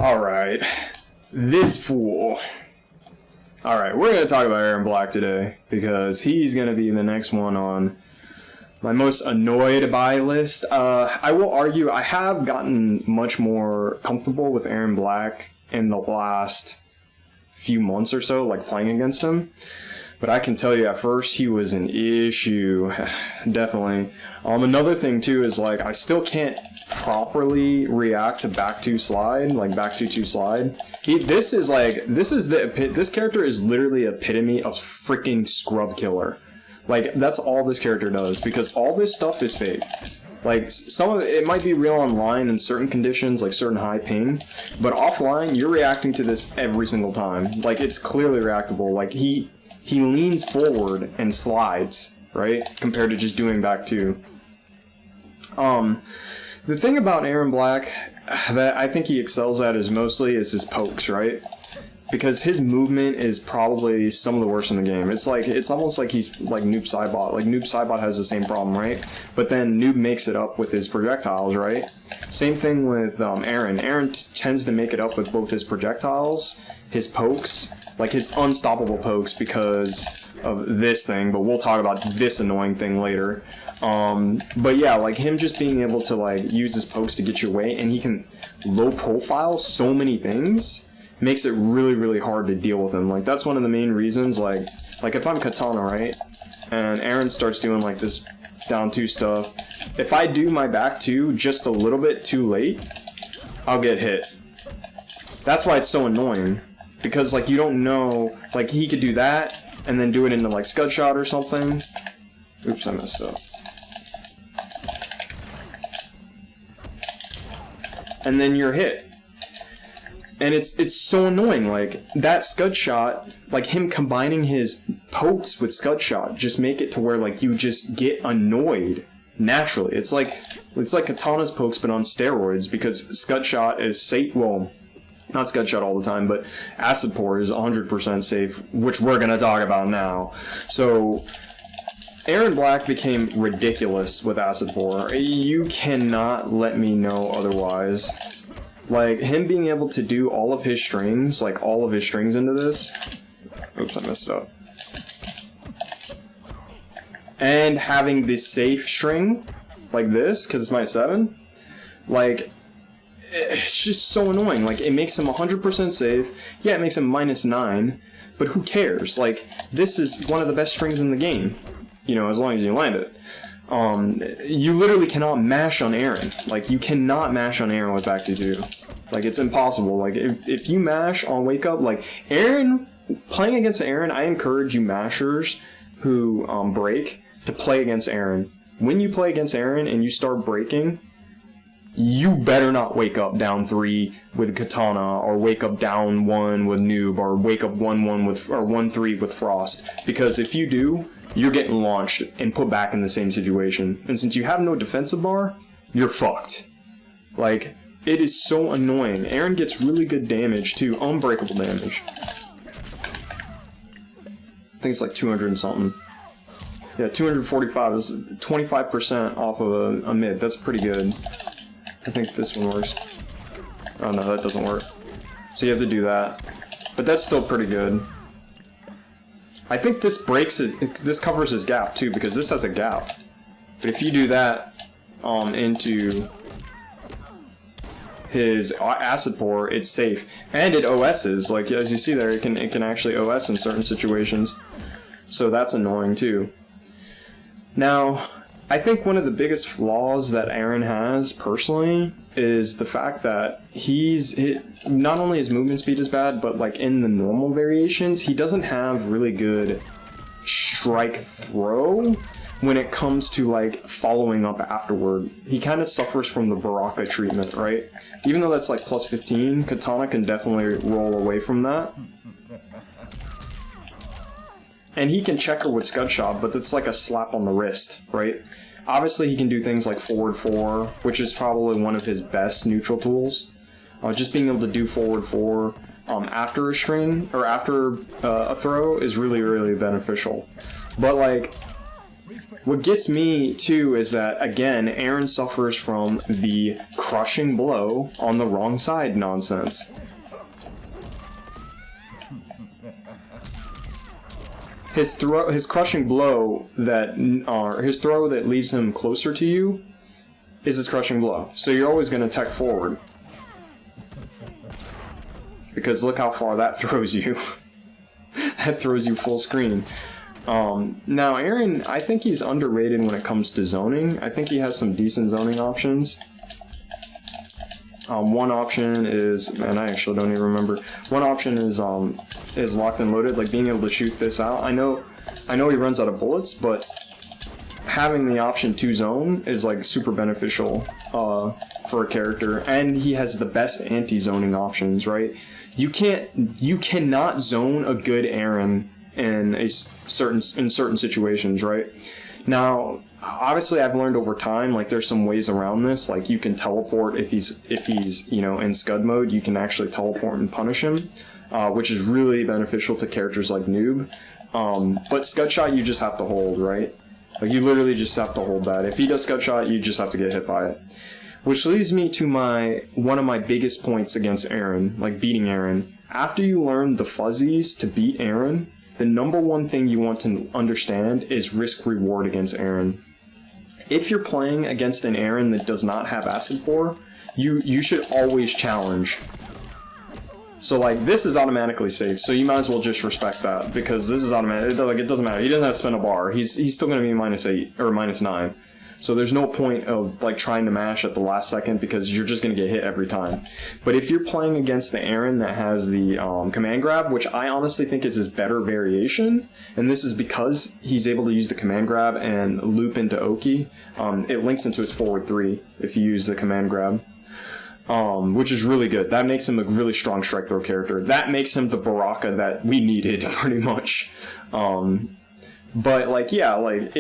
Alright. This fool. Alright, we're going to talk about Erron Blehhh today, because he's going to be the next one on my most annoyed by list. I will argue I have gotten much more comfortable with Erron Blehhh in the last few months or so, like playing against him. But I can tell you, at first, he was an issue. Definitely. Another thing, too, is, like, I still can't properly react to back 2 slide, like back 2 slide. This character is literally epitome of freaking scrub killer. Like, that's all this character does, because all this stuff is fake. Like, some of it might be real online in certain conditions, like certain high ping, but offline, you're reacting to this every single time. Like, it's clearly reactable. Like, he leans forward and slides, right? Compared to just doing back 2. The thing about Erron Blehhh that I think he excels at is his pokes, right? Because his movement is probably some of the worst in the game. It's almost like he's like Noob Saibot. Like Noob Saibot has the same problem, right? But then Noob makes it up with his projectiles, right? Same thing with Erron. Erron tends to make it up with both his projectiles, his pokes, like his unstoppable pokes because of this thing, but we'll talk about this annoying thing later. But yeah, like him just being able to like use his pokes to get your way, and he can low profile so many things, makes it really, really hard to deal with him. Like that's one of the main reasons, like if I'm Katana, right, and Erron starts doing like this down 2 stuff, if I do my back 2 just a little bit too late, I'll get hit. That's why it's so annoying, because like you don't know, like he could do that and then do it into like Scud Shot or something. Oops, I messed up. And then you're hit. And it's so annoying, like that Scud Shot, like him combining his pokes with Scud Shot just make it to where like you just get annoyed naturally. It's like Katana's pokes but on steroids, because Scud Shot is safe, well, not Scud Shot all the time, but Acid Pour is 100% safe, which we're gonna talk about now. So Erron Blehhh became ridiculous with Acid Pour. You cannot let me know otherwise. Like, him being able to do all of his strings, like all of his strings into this. Oops, I messed up. And having this safe string, like this, because it's my 7. Like, it's just so annoying. Like, it makes him 100% safe. Yeah, it makes him -9, but who cares? Like, this is one of the best strings in the game. You know, as long as you land it. You literally cannot mash on Erron. Like, you cannot mash on Erron with back 2. Like, it's impossible. Like, if you mash on Wake Up, like, Erron, playing against Erron, I encourage you mashers who break to play against Erron. When you play against Erron and you start breaking, you better not wake up down 3 with Katana, or wake up down 1 with Noob, or wake up 1-1 with, or 1-3 with Frost. Because if you do, you're getting launched and put back in the same situation. And since you have no defensive bar, you're fucked. Like, it is so annoying. Erron gets really good damage too, unbreakable damage. I think it's like 200 and something. Yeah, 245 is 25% off of a mid. That's pretty good. I think this one works. Oh no, that doesn't work. So you have to do that. But that's still pretty good. I think this this covers his gap too, because this has a gap. But if you do that into his Acid Pour, it's safe. And it OS's, like as you see there, it can actually OS in certain situations. So that's annoying too. Now, I think one of the biggest flaws that Erron has, personally, is the fact that not only his movement speed is bad, but like in the normal variations, he doesn't have really good strike throw when it comes to like following up afterward. He kind of suffers from the Baraka treatment, right? Even though that's like plus 15, Katana can definitely roll away from that. And he can checker with Scud Shot, but that's like a slap on the wrist, right? Obviously, he can do things like forward 4, which is probably one of his best neutral tools. Just being able to do forward 4 after a string, or after a throw, is really, really beneficial. But like, What gets me too is that, again, Erron suffers from the crushing blow on the wrong side nonsense. His crushing blow that, his throw that leaves him closer to you is his crushing blow. So you're always going to tech forward. Because look how far that throws you. That throws you full screen. Now, Erron, I think he's underrated when it comes to zoning. I think he has some decent zoning options. One option is, man, I actually don't even remember. One option is locked and loaded, like being able to shoot this out. I know he runs out of bullets, but having the option to zone is like super beneficial for a character, and he has the best anti-zoning options, right? You cannot zone a good Erron in certain situations, right? Now, obviously, I've learned over time, like, there's some ways around this. Like, you can teleport if he's you know, in Scud mode. You can actually teleport and punish him, which is really beneficial to characters like Noob. But Scud Shot, you just have to hold, right? Like, you literally just have to hold that. If he does Scud Shot, you just have to get hit by it. Which leads me to one of my biggest points against Erron, like beating Erron. After you learn the fuzzies to beat Erron, the number one thing you want to understand is risk-reward against Erron. If you're playing against an Erron that does not have Acid Pour, you should always challenge. So, like, this is automatically safe, so you might as well just respect that, because this is automatic. Like, it doesn't matter. He doesn't have to spend a bar. He's still going to be -8 or -9. So there's no point of, like, trying to mash at the last second, because you're just going to get hit every time. But if you're playing against the Erron that has the command grab, which I honestly think is his better variation, and this is because he's able to use the command grab and loop into Oki, it links into his forward 3 if you use the command grab. Which is really good. That makes him a really strong strike throw character. That makes him the Baraka that we needed, pretty much. But, like, yeah, like,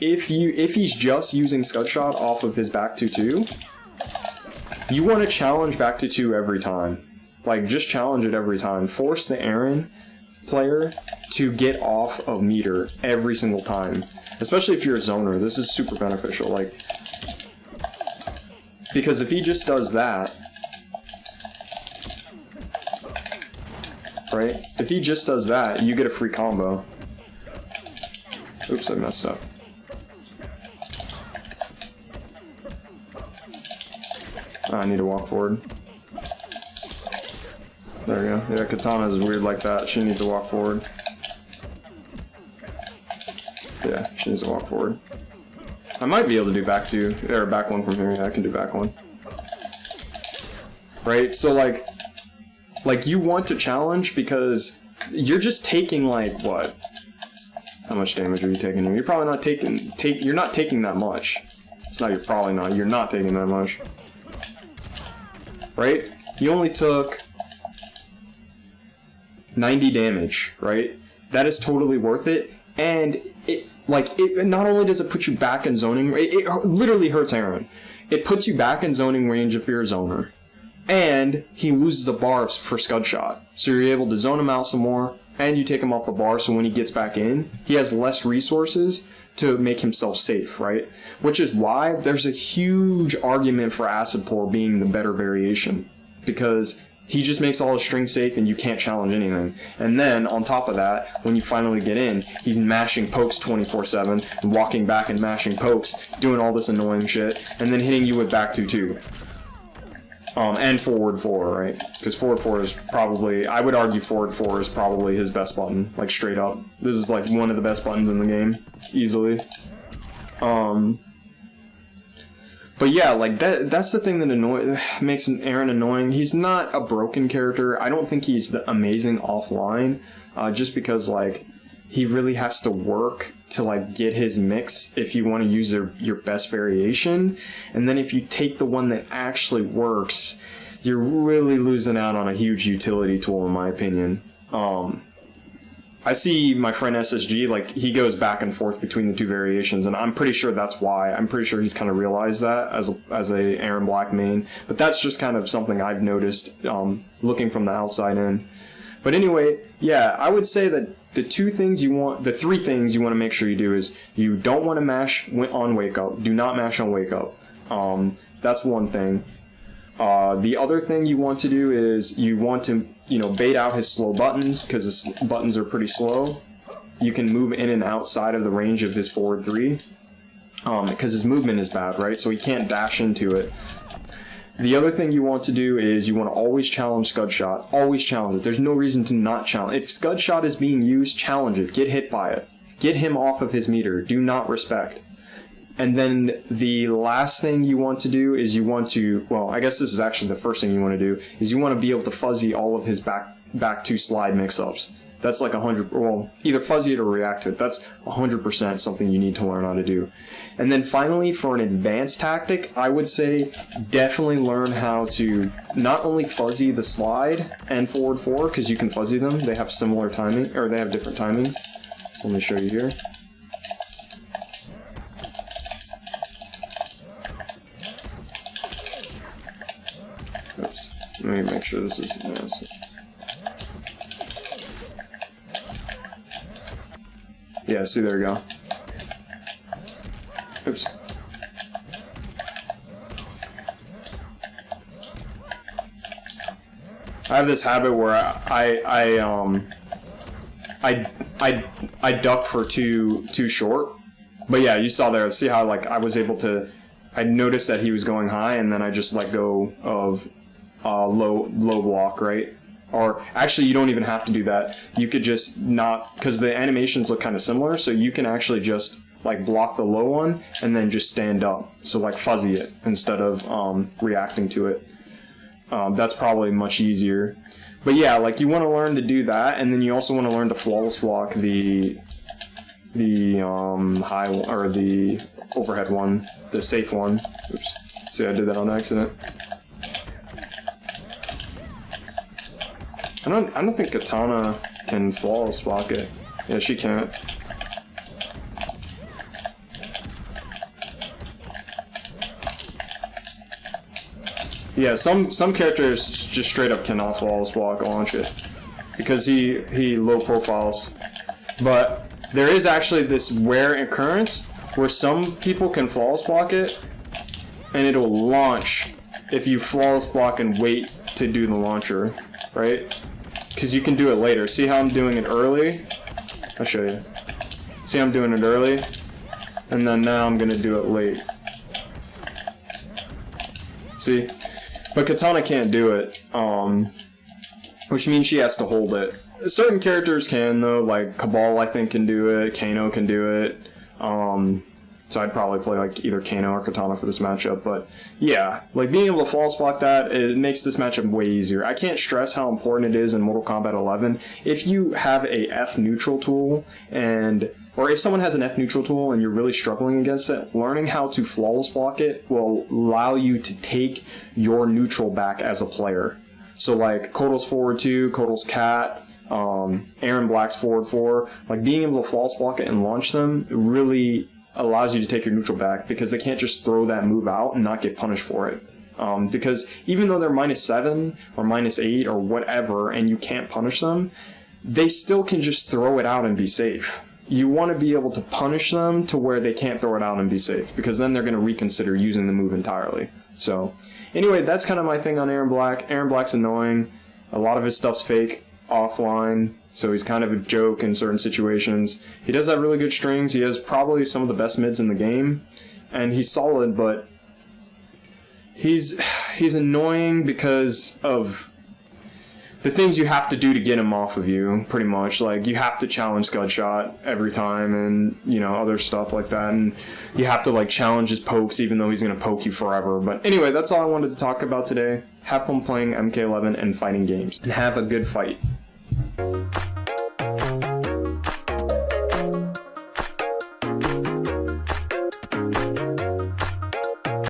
if he's just using Scud Shot off of his back 2-2, you want to challenge back 2-2 every time. Like, just challenge it every time. Force the Erron player to get off of meter every single time. Especially if you're a zoner, this is super beneficial. Like, because if he just does that, right? If he just does that, you get a free combo. Oops, I messed up. I need to walk forward. There we go. Yeah, Katana is weird like that. She needs to walk forward. Yeah, she needs to walk forward. I might be able to do back 2, or back 1 from here. Yeah, I can do back 1. Right? So, like you want to challenge because you're just taking, like, what? How much damage are you taking here? You're probably not you're not taking that much. It's not, you're probably not. You're not taking that much. Right? You only took 90 damage, right? That is totally worth it. And it not only does it put you back in zoning, it literally hurts Erron. It puts you back in zoning range if you're a zoner. And he loses a bar for Scud Shot. So you're able to zone him out some more, and you take him off the bar, so when he gets back in, he has less resources to make himself safe, right? Which is why there's a huge argument for Acid Pour being the better variation. Because he just makes all his strings safe and you can't challenge anything. And then, on top of that, when you finally get in, he's mashing pokes 24/7, and walking back and mashing pokes, doing all this annoying shit, and then hitting you with back 2-2. And forward 4, right? Because forward 4 is probably, I would argue forward 4 is probably his best button, like, straight up. This is, like, one of the best buttons in the game, easily. But yeah, like, that's the thing that makes Erron annoying. He's not a broken character. I don't think he's amazing offline, just because, like, he really has to work to, like, get his mix if you want to use your best variation. And then if you take the one that actually works, you're really losing out on a huge utility tool, in my opinion. I see my friend SSG, like, he goes back and forth between the two variations, and I'm pretty sure that's why. I'm pretty sure he's kind of realized that as a Erron Blehhh main. But that's just kind of something I've noticed looking from the outside in. But anyway, yeah, I would say that the three things you want to make sure you do is you don't want to mash on wake up. Do not mash on wake up. That's one thing. The other thing you want to do is you want to, bait out his slow buttons, because his buttons are pretty slow. You can move in and outside of the range of his forward 3, because his movement is bad, right? So he can't dash into it. The other thing you want to do is you want to always challenge Scud Shot. Always challenge it. There's no reason to not challenge. If Scud Shot is being used, challenge it. Get hit by it. Get him off of his meter. Do not respect. And then the last thing you want to do is you want to, well, I guess this is actually the first thing you want to do, is you want to be able to fuzzy all of his back 2 slide mix-ups. That's like 100, well, either fuzzy it or react to it. That's 100% something you need to learn how to do. And then finally, for an advanced tactic, I would say definitely learn how to not only fuzzy the slide and forward 4, because you can fuzzy them. They have similar timing, or they have different timings. Let me show you here. Oops. Let me make sure this is advanced. Yeah, see, there we go. Oops. I have this habit where I duck for too short. But yeah, you saw there. See how like I was able to. I noticed that he was going high, and then I just let go of low block, right? Or actually, you don't even have to do that. You could just not, because the animations look kind of similar, so you can actually just like block the low one and then just stand up. So like fuzzy it instead of reacting to it. That's probably much easier. But yeah, like you want to learn to do that, and then you also want to learn to flawless block the high or the overhead one, the safe one. Oops. See, I did that on accident. I don't think Katana can flawless block it. Yeah, she can't. Yeah, some characters just straight up cannot flawless block launch it because he low profiles. But there is actually this rare occurrence where some people can flawless block it and it'll launch if you flawless block and wait to do the launcher, right? Because you can do it later. See how I'm doing it early? I'll show you. See how I'm doing it early? And then now I'm going to do it late. See? But Katana can't do it, which means she has to hold it. Certain characters can, though, like Cabal, I think, can do it. Kano can do it. So I'd probably play like either Kano or Katana for this matchup. But yeah, like being able to false block that, it makes this matchup way easier. I can't stress how important it is in Mortal Kombat 11. If you have a F neutral tool or if someone has an F neutral tool and you're really struggling against it, learning how to flawless block it will allow you to take your neutral back as a player. So like Kotal's forward 2, Kotal's Cat, Erron Blehh's forward 4, like being able to false block it and launch them really allows you to take your neutral back because they can't just throw that move out and not get punished for it. Because even though they're -7 or -8 or whatever and you can't punish them, they still can just throw it out and be safe. You want to be able to punish them to where they can't throw it out and be safe, because then they're going to reconsider using the move entirely. So anyway, that's kind of my thing on Erron Blehhh. Erron Blehh's annoying. A lot of his stuff's fake offline, so he's kind of a joke in certain situations. He does have really good strings. He has probably some of the best mids in the game, and he's solid, but he's annoying because of the things you have to do to get him off of you, pretty much. Like, you have to challenge Scud Shot every time and, you know, other stuff like that. And you have to, like, challenge his pokes even though he's going to poke you forever. But anyway, that's all I wanted to talk about today. Have fun playing MK11 and fighting games. And have a good fight.